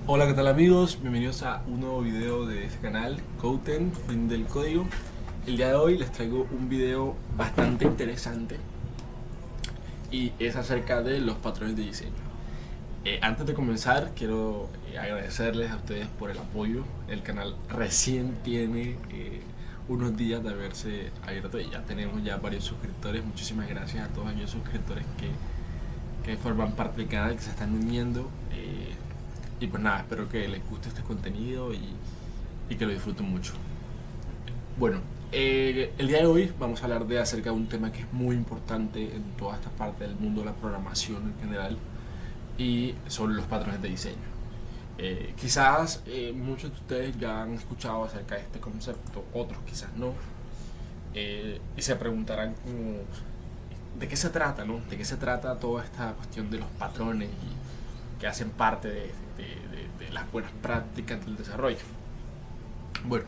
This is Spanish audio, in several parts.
Hola, ¿qué tal amigos? Bienvenidos a un nuevo video de este canal, Couten, fin del código. El día de hoy les traigo un video bastante interesante y es acerca de los patrones de diseño. Antes de comenzar, quiero agradecerles a ustedes por el apoyo. El canal recién tiene unos días de haberse abierto y ya tenemos ya varios suscriptores. Muchísimas gracias a todos aquellos suscriptores que forman parte del canal, que se están uniendo. Y pues nada, espero que les guste este contenido y que lo disfruten mucho. Bueno, el día de hoy vamos a hablar acerca de un tema que es muy importante en toda esta parte del mundo de la programación en general y son los patrones de diseño. Quizás muchos de ustedes ya han escuchado acerca de este concepto, otros quizás no, y se preguntarán como, ¿de qué se trata, no? ¿De qué se trata toda esta cuestión de los patrones y que hacen parte de las buenas prácticas del desarrollo? Bueno,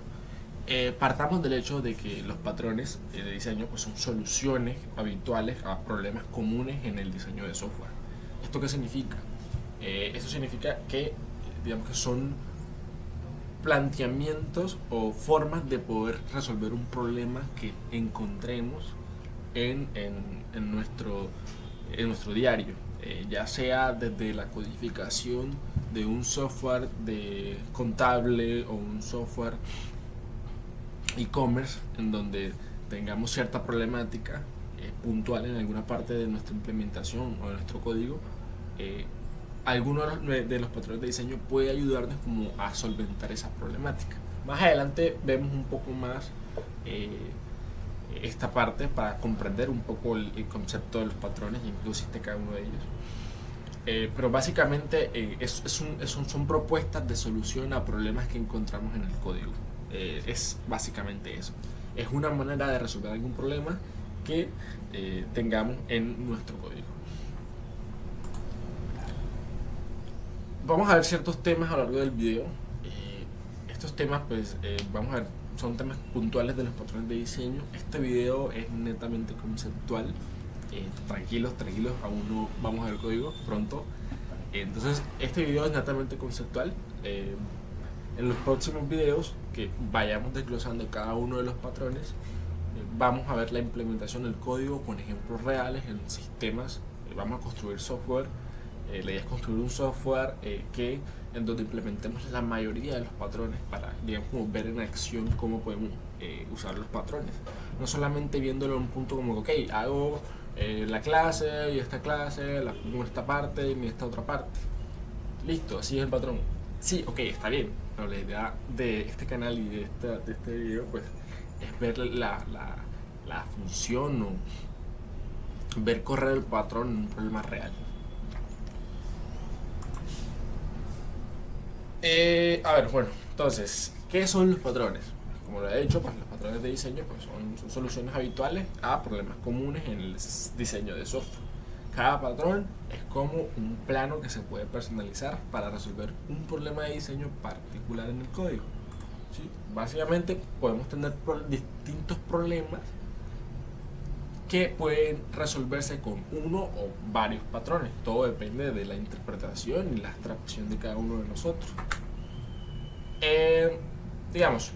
partamos del hecho de que los patrones de diseño pues, son soluciones habituales a problemas comunes en el diseño de software. ¿Esto qué significa? Esto significa que, digamos que son planteamientos o formas de poder resolver un problema que encontremos en nuestro diario, ya sea desde la codificación de un software de contable o un software e-commerce en donde tengamos cierta problemática puntual en alguna parte de nuestra implementación o de nuestro código. Alguno de los patrones de diseño puede ayudarnos como a solventar esa problemática. Más adelante vemos un poco más esta parte para comprender un poco el concepto de los patrones y en qué consiste cada uno de ellos. Pero básicamente son propuestas de solución a problemas que encontramos en el código. Es básicamente eso. Es una manera de resolver algún problema que tengamos en nuestro código. Vamos a ver ciertos temas a lo largo del video. Estos temas, pues, vamos a ver, son temas puntuales de los patrones de diseño. Este video es netamente conceptual. Tranquilos, tranquilos, aún no vamos a ver el código pronto. Entonces, este video es netamente conceptual. En los próximos videos que vayamos desglosando cada uno de los patrones, vamos a ver la implementación del código con ejemplos reales en sistemas. Vamos a construir software. La idea es construir un software en donde implementemos la mayoría de los patrones para, digamos, como ver en acción cómo podemos usar los patrones. No solamente viéndolo en un punto como, ok, hago la clase y esta clase, la pongo en esta parte y en esta otra parte. Listo, así es el patrón. Sí, ok, está bien, pero la idea de este canal y de este video pues es ver la función o ver correr el patrón en un problema real. A ver, bueno, entonces, ¿qué son los patrones? Como lo he dicho, pues los patrones de diseño pues, son soluciones habituales a problemas comunes en el diseño de software. Cada patrón es como un plano que se puede personalizar para resolver un problema de diseño particular en el código. ¿Sí? Básicamente podemos tener distintos problemas que pueden resolverse con uno o varios patrones. Todo depende de la interpretación y la abstracción de cada uno de nosotros. Digamos,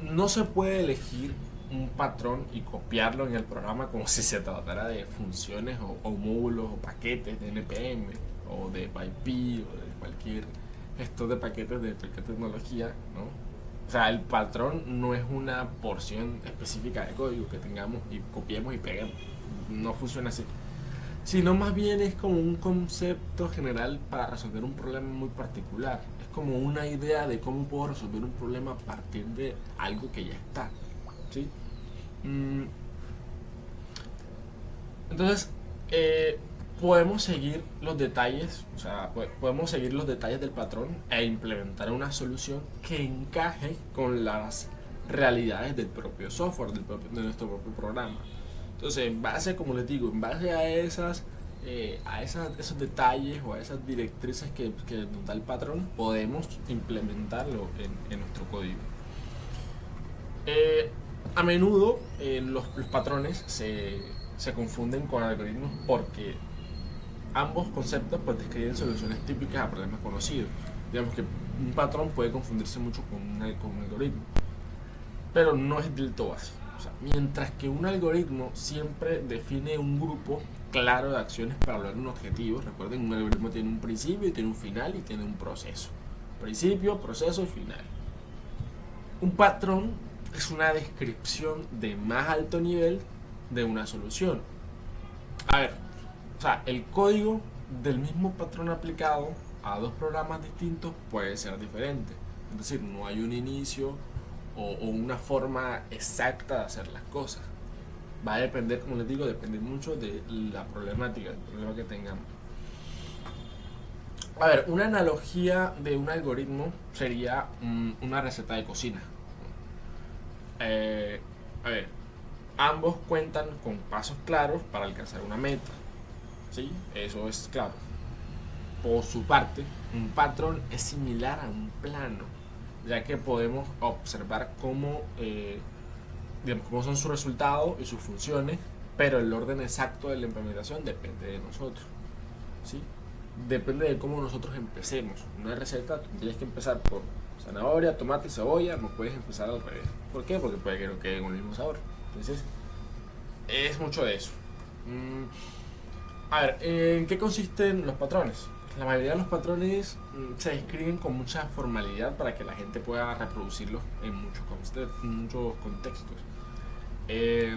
no se puede elegir un patrón y copiarlo en el programa como si se tratara de funciones o módulos o paquetes de NPM o de PyP o de cualquier gestor de paquetes de cualquier tecnología, ¿no? O sea, el patrón no es una porción específica de código que tengamos y copiemos y peguemos. No funciona así. Sino más bien es como un concepto general para resolver un problema muy particular. Es como una idea de cómo puedo resolver un problema a partir de algo que ya está. ¿Sí? Entonces, podemos seguir los detalles, o sea, podemos seguir los detalles del patrón e implementar una solución que encaje con las realidades del propio software, de nuestro propio programa. Entonces, en base, como les digo, en base a esos detalles o a esas directrices que nos da el patrón, podemos implementarlo en nuestro código. A menudo los patrones se confunden con algoritmos porque Ambos conceptos pues describen soluciones típicas a problemas conocidos. Digamos que un patrón puede confundirse mucho con un algoritmo, pero no es del todo así. O sea, mientras que un algoritmo siempre define un grupo claro de acciones para lograr un objetivo. Recuerden, un algoritmo tiene un principio, tiene un final y tiene un proceso. Principio, proceso y final. Un patrón es una descripción de más alto nivel de una solución. A ver, o sea, el código del mismo patrón aplicado a dos programas distintos puede ser diferente. Es decir, no hay un inicio o una forma exacta de hacer las cosas. Va a depender, como les digo, depende mucho de la problemática, del problema que tengamos. A ver, una analogía de un algoritmo sería una receta de cocina. Eh, a ver, ambos cuentan con pasos claros para alcanzar una meta. ¿Sí? Eso es claro. Por su parte, un patrón es similar a un plano, ya que podemos observar digamos, cómo son sus resultados y sus funciones, pero el orden exacto de la implementación depende de nosotros. ¿Sí? Depende de cómo nosotros empecemos. Una receta, tú tienes que empezar por zanahoria, tomate y cebolla, no puedes empezar al revés. ¿Por qué? Porque puede que no quede con el mismo sabor. Entonces, es mucho de eso. A ver, ¿en qué consisten los patrones? La mayoría de los patrones se describen con mucha formalidad para que la gente pueda reproducirlos en muchos contextos. Eh,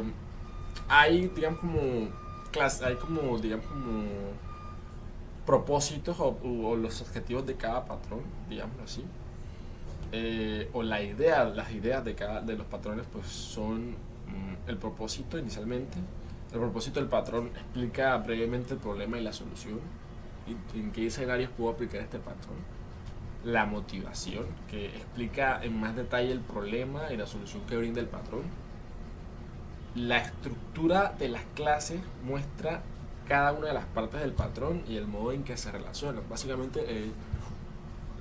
hay, digamos, como propósitos o los objetivos de cada patrón, digamos así. O las ideas de los patrones, pues son el propósito inicialmente. El propósito del patrón explica brevemente el problema y la solución y en qué escenarios puedo aplicar este patrón. La motivación, que explica en más detalle el problema y la solución que brinda el patrón. La estructura de las clases muestra cada una de las partes del patrón y el modo en que se relacionan. Básicamente,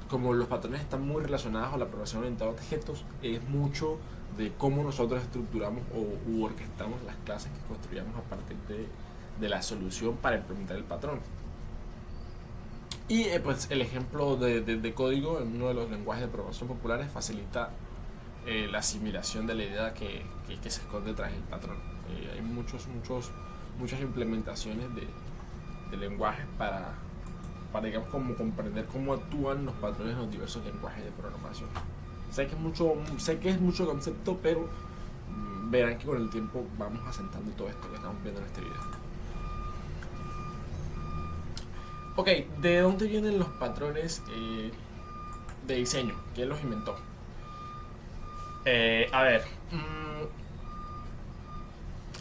como los patrones están muy relacionados a la programación orientada a objetos, es mucho de cómo nosotros estructuramos u orquestamos las clases que construyamos a partir de la solución para implementar el patrón. Y pues el ejemplo de código en uno de los lenguajes de programación populares facilita la asimilación de la idea que se esconde tras el patrón. Hay muchas implementaciones de lenguajes para digamos, como comprender cómo actúan los patrones en los diversos lenguajes de programación. Sé que es mucho concepto, pero verán que con el tiempo vamos asentando todo esto que estamos viendo en este video. Ok, ¿de dónde vienen los patrones de diseño? ¿Quién los inventó? A ver,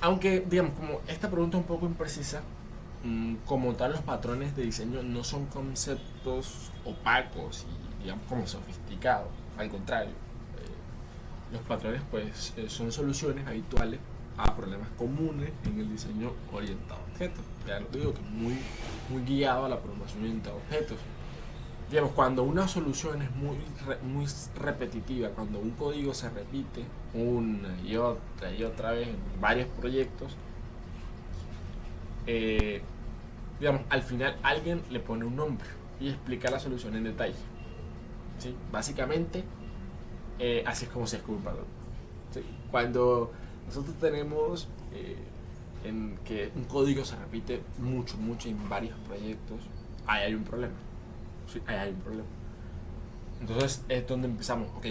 aunque digamos, como esta pregunta es un poco imprecisa, como tal los patrones de diseño no son conceptos opacos y digamos como sofisticados, al contrario, los patrones pues son soluciones habituales a problemas comunes en el diseño orientado a objetos. Ya lo digo, que es muy guiado a la programación orientada a objetos. Digamos, cuando una solución es muy repetitiva, cuando un código se repite una y otra vez en varios proyectos, digamos, al final alguien le pone un nombre y explica la solución en detalle. ¿Sí? Básicamente, así es como se descubre un patrón. ¿Sí? Cuando nosotros tenemos en que un código se repite mucho en varios proyectos, ahí hay un problema. Sí, ahí hay un problema. Entonces es donde empezamos, ok,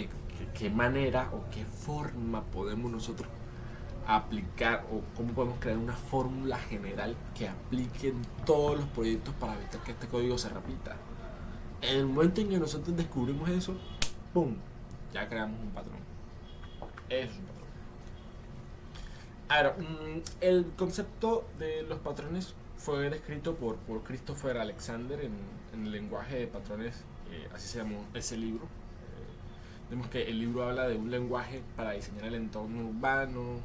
¿qué manera o qué forma podemos nosotros aplicar o cómo podemos crear una fórmula general que aplique en todos los proyectos para evitar que este código se repita? En el momento en que nosotros descubrimos eso, ¡pum!, ya creamos un patrón. Eso es un patrón. Ahora, el concepto de los patrones fue descrito por Christopher Alexander en el lenguaje de patrones, así se llamó ese libro. Vemos que el libro habla de un lenguaje para diseñar el entorno urbano.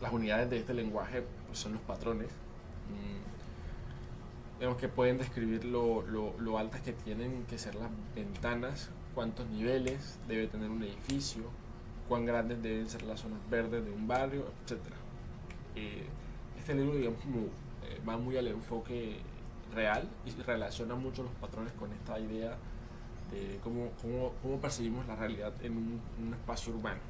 Las unidades de este lenguaje pues, son los patrones. Vemos que pueden describir lo altas que tienen que ser las ventanas, cuántos niveles debe tener un edificio, cuán grandes deben ser las zonas verdes de un barrio, etc. Este libro, digamos, va muy al enfoque real y relaciona mucho los patrones con esta idea de cómo percibimos la realidad en un espacio urbano.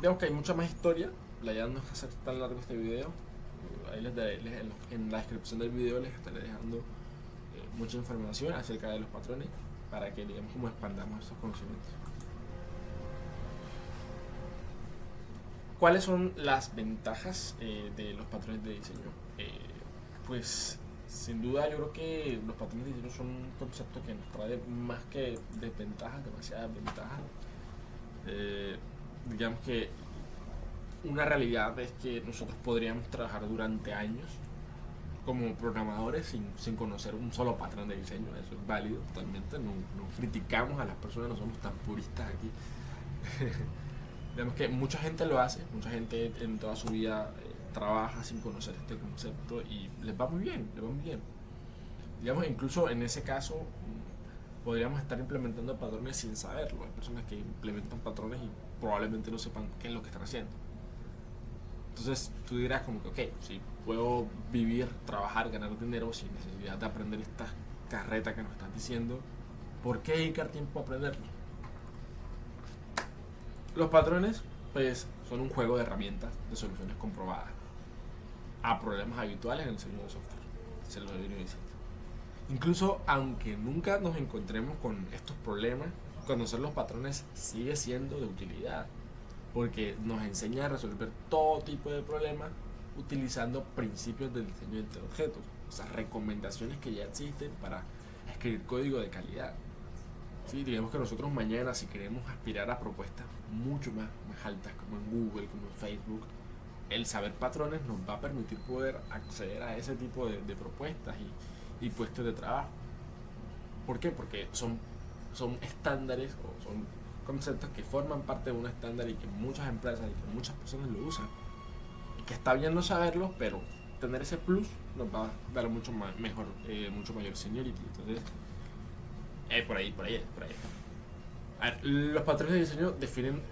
Digamos que hay mucha más historia. La idea no es hacer tan largo este video. Ahí en la descripción del video les estaré dejando mucha información acerca de los patrones para que, digamos, como expandamos esos conocimientos. ¿Cuáles son las ventajas de los patrones de diseño? Pues sin duda yo creo que los patrones de diseño son un concepto que nos trae más que desventajas, demasiadas ventajas. Digamos que una realidad es que nosotros podríamos trabajar durante años como programadores sin conocer un solo patrón de diseño. Eso es válido totalmente, no criticamos a las personas, no somos tan puristas aquí. Digamos que mucha gente lo hace, mucha gente en toda su vida trabaja sin conocer este concepto y les va muy bien, les va muy bien. Digamos, incluso en ese caso podríamos estar implementando patrones sin saberlo. Hay personas que implementan patrones y probablemente no sepan qué es lo que están haciendo. Entonces tú dirás como que, ok, sí, puedo vivir, trabajar, ganar dinero sin necesidad de aprender esta carreta que nos estás diciendo. ¿Por qué dedicar tiempo a aprenderlo? Los patrones, pues, son un juego de herramientas de soluciones comprobadas a problemas habituales en el diseño de software. Se lo debería decir. Incluso aunque nunca nos encontremos con estos problemas, conocer los patrones sigue siendo de utilidad, porque nos enseña a resolver todo tipo de problemas utilizando principios del diseño de objetos, o sea, recomendaciones que ya existen para escribir código de calidad. ¿Sí? Digamos que nosotros mañana, si queremos aspirar a propuestas mucho más altas, como en Google, como en Facebook, el saber patrones nos va a permitir poder acceder a ese tipo de propuestas y puestos de trabajo. ¿Por qué? Porque son estándares o son conceptos que forman parte de un estándar y que muchas empresas y que muchas personas lo usan. Y que está bien no saberlo, pero tener ese plus nos va a dar mucho mayor seniority. Entonces, por ahí. A ver, los patrones de diseño definen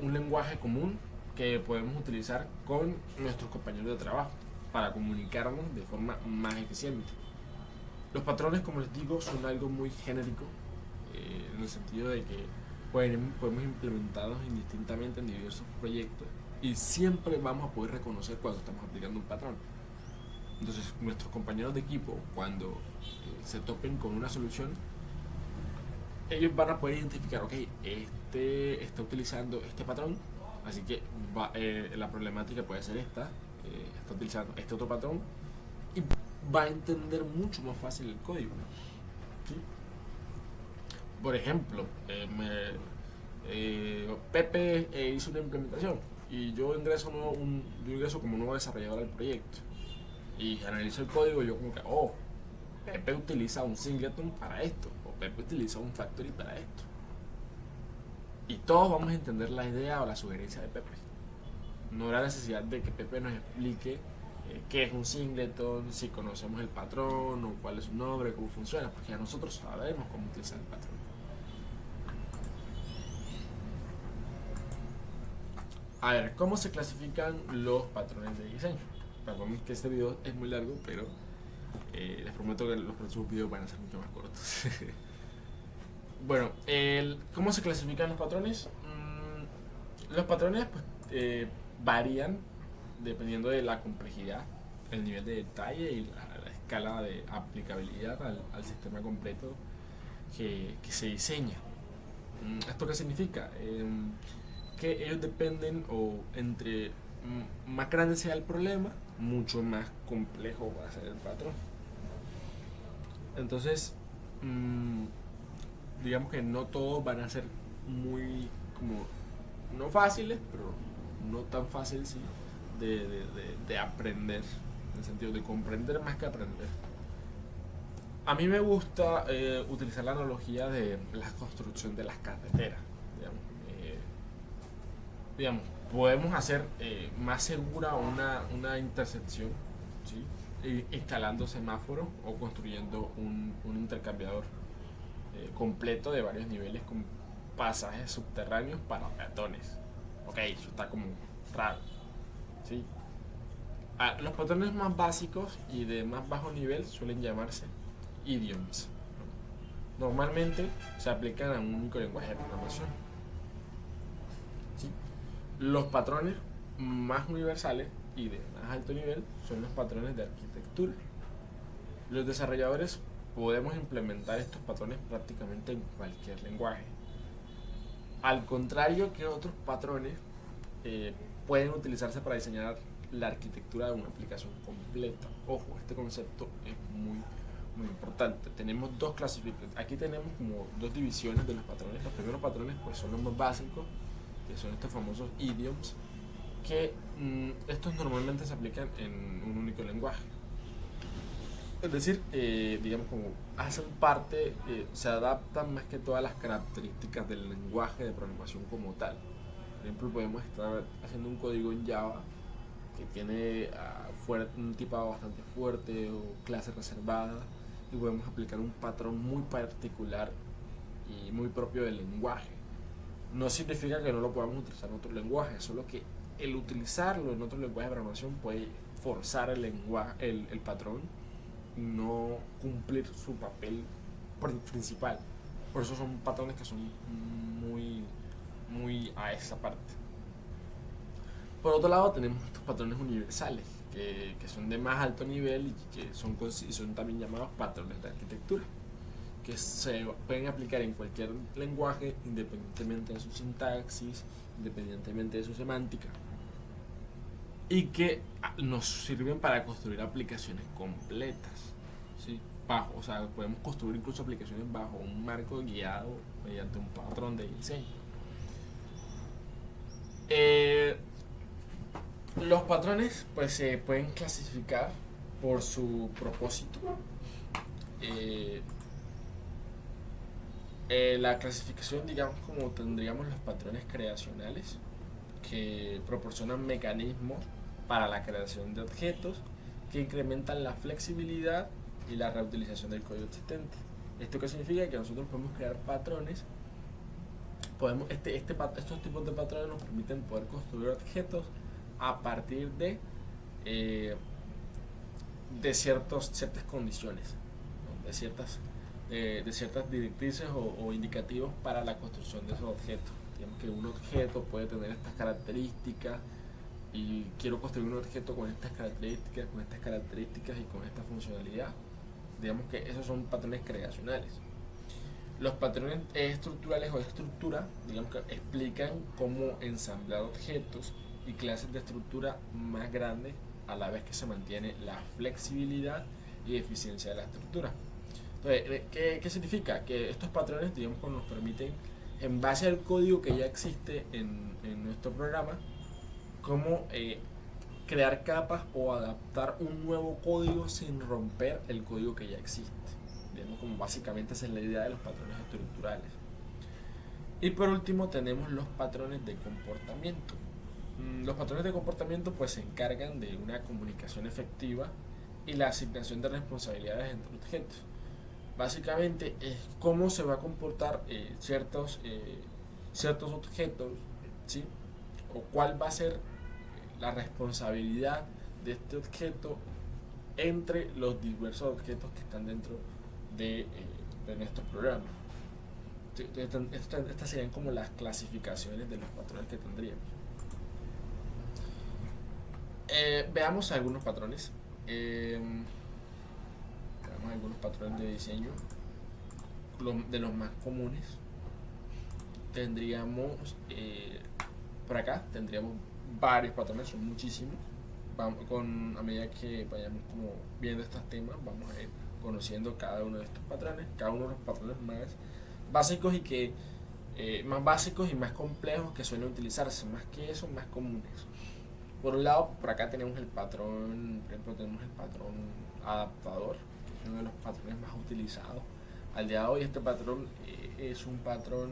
un lenguaje común que podemos utilizar con nuestros compañeros de trabajo para comunicarnos de forma más eficiente. Los patrones, como les digo, son algo muy genérico, en el sentido de que podemos implementarlos indistintamente en diversos proyectos y siempre vamos a poder reconocer cuando estamos aplicando un patrón. Entonces, nuestros compañeros de equipo, cuando se topen con una solución, ellos van a poder identificar, ok, este está utilizando este patrón, así que la problemática puede ser esta, está utilizando este otro patrón, y va a entender mucho más fácil el código. ¿Sí? Por ejemplo, Pepe hizo una implementación y yo ingreso como nuevo desarrollador al proyecto y analizo el código y yo como que, Pepe utiliza un singleton para esto, o Pepe utiliza un factory para esto. Y todos vamos a entender la idea o la sugerencia de Pepe. No habrá necesidad de que Pepe nos explique qué es un singleton, si conocemos el patrón o cuál es su nombre, cómo funciona, porque ya nosotros sabemos cómo utilizar el patrón. A ver, ¿cómo se clasifican los patrones de diseño? Perdón que este video es muy largo, pero les prometo que los próximos videos van a ser mucho más cortos. Bueno, ¿cómo se clasifican los patrones? Los patrones pues, varían dependiendo de la complejidad, el nivel de detalle y la escala de aplicabilidad al sistema completo que se diseña. ¿Esto qué significa? Que ellos dependen, o entre más grande sea el problema, mucho más complejo va a ser el patrón. Entonces, digamos que no todos van a ser muy, como, no fáciles, pero no tan fácil, sí, de aprender, en el sentido de comprender más que aprender. A mí me gusta utilizar la analogía de la construcción de las carreteras. Digamos, podemos hacer más segura una intersección, ¿sí? Instalando semáforos o construyendo un intercambiador completo de varios niveles con pasajes subterráneos para peatones. Ok, eso está como raro, ¿sí? Los patrones más básicos y de más bajo nivel suelen llamarse idioms. Normalmente se aplican a un único lenguaje de programación. ¿Sí? Los patrones más universales y de más alto nivel son los patrones de arquitectura. Los desarrolladores podemos implementar estos patrones prácticamente en cualquier lenguaje. Al contrario que otros patrones pueden utilizarse para diseñar la arquitectura de una aplicación completa. Ojo, este concepto es muy importante. Tenemos dos clasificaciones. Aquí tenemos como dos divisiones de los patrones. Los primeros patrones pues son los más básicos, que son estos famosos idioms, que estos normalmente se aplican en un único lenguaje. Es decir, digamos como hacen parte, se adaptan más que todas las características del lenguaje de programación como tal. Por ejemplo, podemos estar haciendo un código en Java que tiene un tipado bastante fuerte o clase reservada, y podemos aplicar un patrón muy particular y muy propio del lenguaje. No significa que no lo podamos utilizar en otro lenguaje, solo que el utilizarlo en otro lenguaje de programación puede forzar el patrón no cumplir su papel principal. Por eso son patrones que son muy a esa parte. Por otro lado tenemos estos patrones universales que son de más alto nivel y que son también llamados patrones de arquitectura, que se pueden aplicar en cualquier lenguaje independientemente de su sintaxis, independientemente de su semántica, y que nos sirven para construir aplicaciones completas, ¿sí? O sea, podemos construir incluso aplicaciones bajo un marco guiado mediante un patrón de diseño. Los patrones pues se pueden clasificar por su propósito. La clasificación, digamos, como tendríamos los patrones creacionales, que proporcionan mecanismos para la creación de objetos que incrementan la flexibilidad y la reutilización del código existente. ¿Esto qué significa? Que nosotros podemos crear patrones. Estos tipos de patrones nos permiten poder construir objetos a partir de ciertas condiciones, ¿no? de ciertas directrices o indicativos para la construcción de esos objetos. Digamos que un objeto puede tener estas características y quiero construir un objeto con estas características y con esta funcionalidad. Digamos que esos son patrones creacionales. Los patrones estructurales o de estructura, digamos que explican cómo ensamblar objetos y clases de estructura más grandes a la vez que se mantiene la flexibilidad y eficiencia de la estructura. Entonces, ¿qué significa? Que estos patrones, digamos, nos permiten, en base al código que ya existe en nuestro programa, cómo crear capas o adaptar un nuevo código sin romper el código que ya existe. Digamos, como básicamente esa es la idea de los patrones estructurales. Y por último tenemos los patrones de comportamiento. Los patrones de comportamiento pues se encargan de una comunicación efectiva y la asignación de responsabilidades entre objetos. Básicamente es cómo se va a comportar ciertos objetos, ¿sí? O cuál va a ser la responsabilidad de este objeto entre los diversos objetos que están dentro de nuestro programa. Estas serían como las clasificaciones de los patrones que tendríamos. Veamos algunos patrones. Veamos algunos patrones de diseño. De los más comunes tendríamos por acá tendríamos varios patrones, son muchísimos. A medida que vayamos como viendo estos temas, vamos a ir conociendo cada uno de estos patrones, cada uno de los patrones más básicos más básicos y más complejos que suelen utilizarse, más que eso, más comunes. Por un lado, por acá tenemos el patrón, por ejemplo, tenemos el patrón adaptador, que es uno de los patrones más utilizados al día de hoy. Este patrón es un patrón.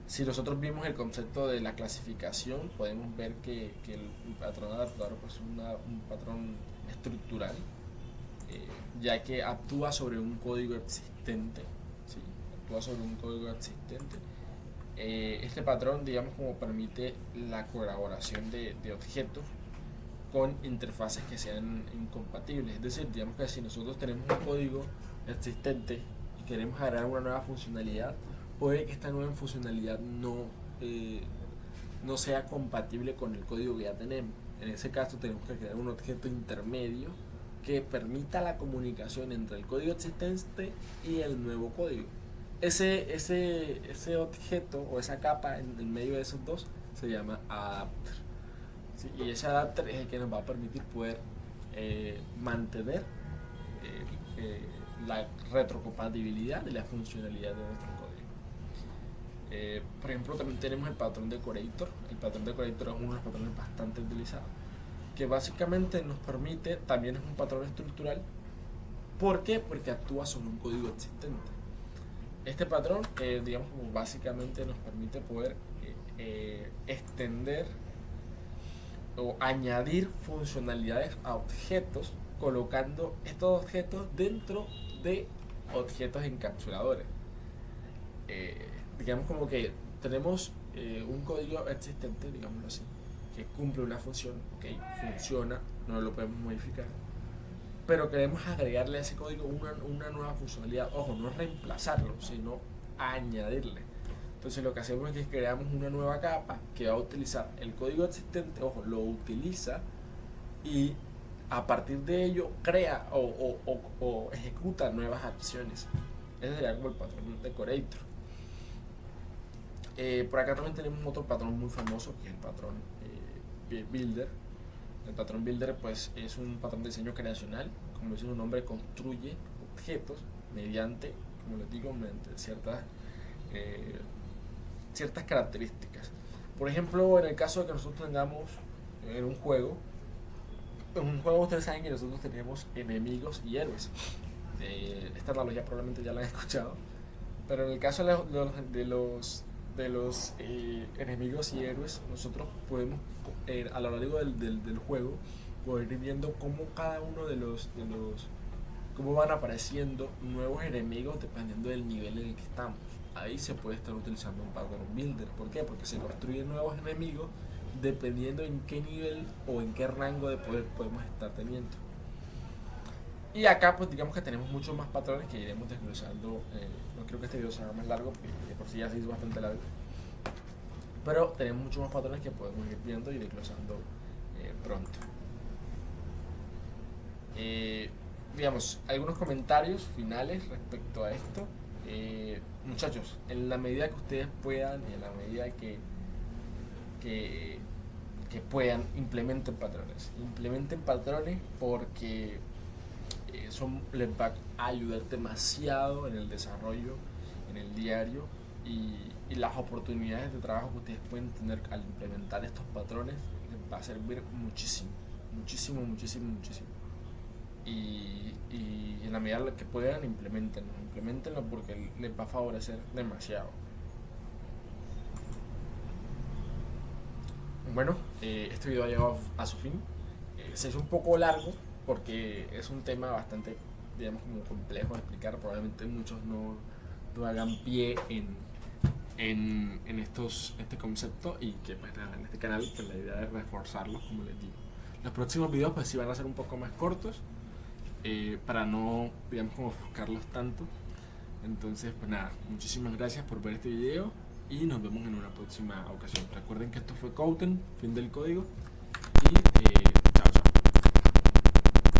Si nosotros vimos el concepto de la clasificación, podemos ver que el patrón adaptador pues, es un patrón estructural, ya que actúa sobre un código existente. ¿Sí? Actúa sobre un código existente. Este patrón, digamos, como permite la colaboración de objetos con interfaces que sean incompatibles. Es decir, digamos que si nosotros tenemos un código existente y queremos agregar una nueva funcionalidad, puede que esta nueva funcionalidad no sea compatible con el código que ya tenemos. En ese caso tenemos que crear un objeto intermedio que permita la comunicación entre el código existente y el nuevo código. Ese objeto o esa capa en el medio de esos dos se llama adapter. ¿Sí? Y ese adapter es el que nos va a permitir poder mantener la retrocompatibilidad de la funcionalidad de nuestro código. Por ejemplo, también tenemos el patrón decorator. El patrón decorator es uno de los patrones bastante utilizados, que básicamente nos permite, también es un patrón estructural. ¿Por qué? Porque actúa sobre un código existente. Este patrón, digamos, básicamente nos permite poder extender o añadir funcionalidades a objetos, colocando estos objetos dentro de objetos encapsuladores. Digamos como que tenemos un código existente, digámoslo así, que cumple una función, okay, funciona, no lo podemos modificar, pero queremos agregarle a ese código una nueva funcionalidad. Ojo, no reemplazarlo, sino añadirle. Entonces lo que hacemos es que creamos una nueva capa que va a utilizar el código existente, ojo, lo utiliza y a partir de ello crea o ejecuta nuevas acciones. Ese sería como el patrón decorator. Por acá también tenemos otro patrón muy famoso, que es el patrón builder. El patrón builder pues es un patrón de diseño creacional, como dice su nombre, construye objetos mediante, como les digo, mediante ciertas características. Por ejemplo, en el caso de que nosotros tengamos en un juego ustedes saben que nosotros tenemos enemigos y héroes. Esta analogía probablemente ya la han escuchado, pero en el caso de los enemigos y héroes, nosotros podemos a lo largo del juego poder ir viendo cómo cada uno cómo van apareciendo nuevos enemigos dependiendo del nivel en el que estamos. Ahí se puede estar utilizando un pattern builder. ¿Por qué? Porque se construyen nuevos enemigos dependiendo en qué nivel o en qué rango de poder podemos estar teniendo. Y acá pues digamos que tenemos muchos más patrones que iremos desglosando. No creo que este video sea más largo, porque de por sí ya se hizo bastante largo, pero tenemos muchos más patrones que podemos ir viendo y desglosando pronto. Digamos, algunos comentarios finales respecto a esto. Muchachos, en la medida que ustedes puedan y en la medida que puedan, implementen patrones porque les va a ayudar demasiado en el desarrollo, en el diario, y las oportunidades de trabajo que ustedes pueden tener al implementar estos patrones les va a servir muchísimo. Y en la medida que puedan, implementenlo porque les va a favorecer demasiado. Bueno, este video ha llegado a su fin. Se hizo un poco largo porque es un tema bastante, digamos, como complejo de explicar. Probablemente muchos no hagan pie en este concepto, y que pues en este canal pues la idea es reforzarlos, como les digo. Los próximos videos pues sí van a ser un poco más cortos, para no, digamos, como ofuscarlos tanto. Entonces pues nada, muchísimas gracias por ver este video y nos vemos en una próxima ocasión. Recuerden que esto fue Couten, fin del código, y